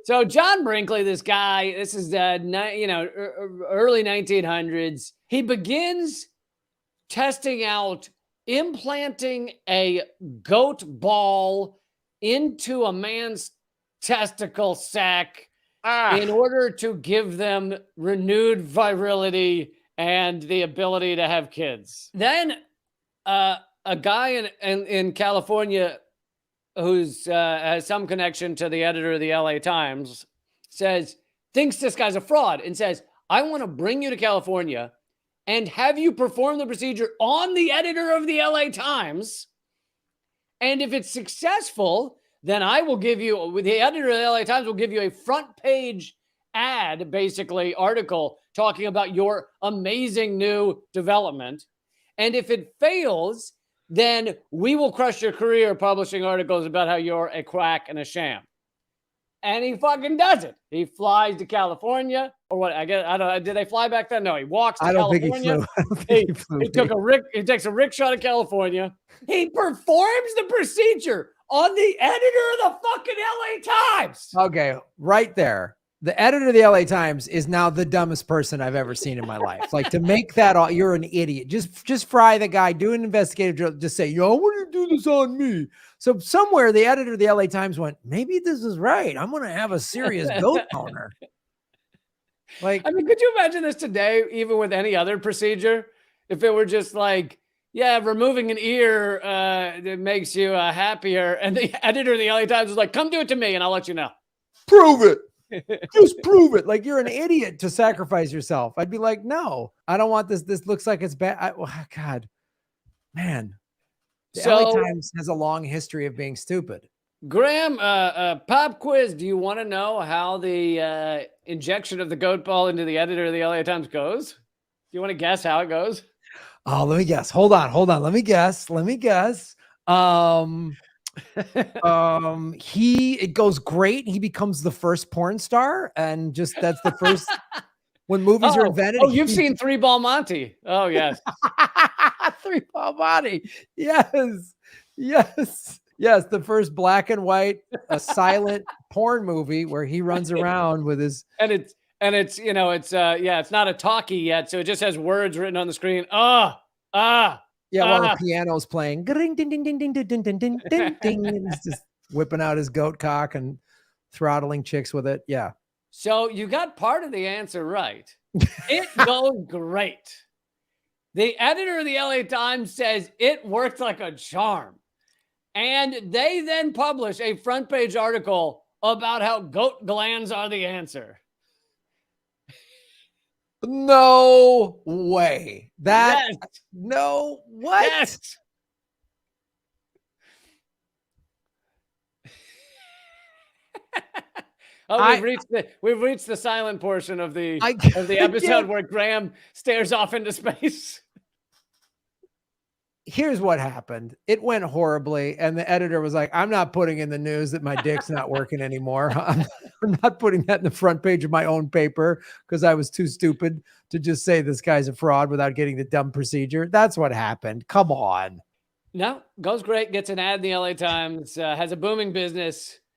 So John Brinkley, this guy, this is early 1900s. He begins testing out implanting a goat ball into a man's testicle sac in order to give them renewed virility and the ability to have kids. Then a guy in California who's has some connection to the editor of the LA Times thinks this guy's a fraud and says, I want to bring you to California and have you perform the procedure on the editor of the LA Times. And if it's successful, then I will give you, the editor of the LA Times will give you a front page ad, basically article talking about your amazing new development. And if it fails, then we will crush your career publishing articles about how you're a quack and a sham. And he fucking does it. He flies to California, or what? I don't know. Did they fly back then? No, he walks to California. He takes a rickshaw to California. He performs the procedure on the editor of the fucking LA Times. Okay, right there. The editor of the LA Times is now the dumbest person I've ever seen in my life. Like, to make that all, you're an idiot. Just fry the guy, do an investigative drill, just say, yo, I want to do this on me. So somewhere the editor of the LA Times went, maybe this is right. I'm going to have a serious goat owner. Like, I mean, could you imagine this today, even with any other procedure? If it were just like, yeah, removing an ear that makes you happier. And the editor of the LA Times was like, come do it to me and I'll let you know. Prove it. Just prove it. Like, you're an idiot to sacrifice yourself. I'd be like, no, I don't want this. This looks like it's bad. God, man. The LA Times has a long history of being stupid. Graham, pop quiz. Do you want to know how the injection of the goat ball into the editor of the LA Times goes? Do you want to guess how it goes? Oh, let me guess. Hold on. Let me guess. It goes great. He becomes the first porn star, and just that's the first when movies are invented. Oh, you've seen Three Ball Monty. Oh, yes. Three Ball Monty. Yes. The first black and white, a silent porn movie where he runs around with his it's not a talkie yet, so it just has words written on the screen. While the piano's playing, ding, ding, ding, ding, ding, ding, ding, ding, ding, ding, and he's just whipping out his goat cock and throttling chicks with it. Yeah. So you got part of the answer right. It goes great. The editor of the LA Times says it worked like a charm. And they then publish a front page article about how goat glands are the answer. No way. No, what? Yes. We've reached the silent portion of the episode where Graham stares off into space. Here's what happened. It went horribly, and the editor was like, I'm not putting in the news that my dick's not working anymore. I'm not putting that in the front page of my own paper because I was too stupid to just say this guy's a fraud without getting the dumb procedure. That's what happened. Come on. No, goes great, gets an ad in the LA Times, has a booming business,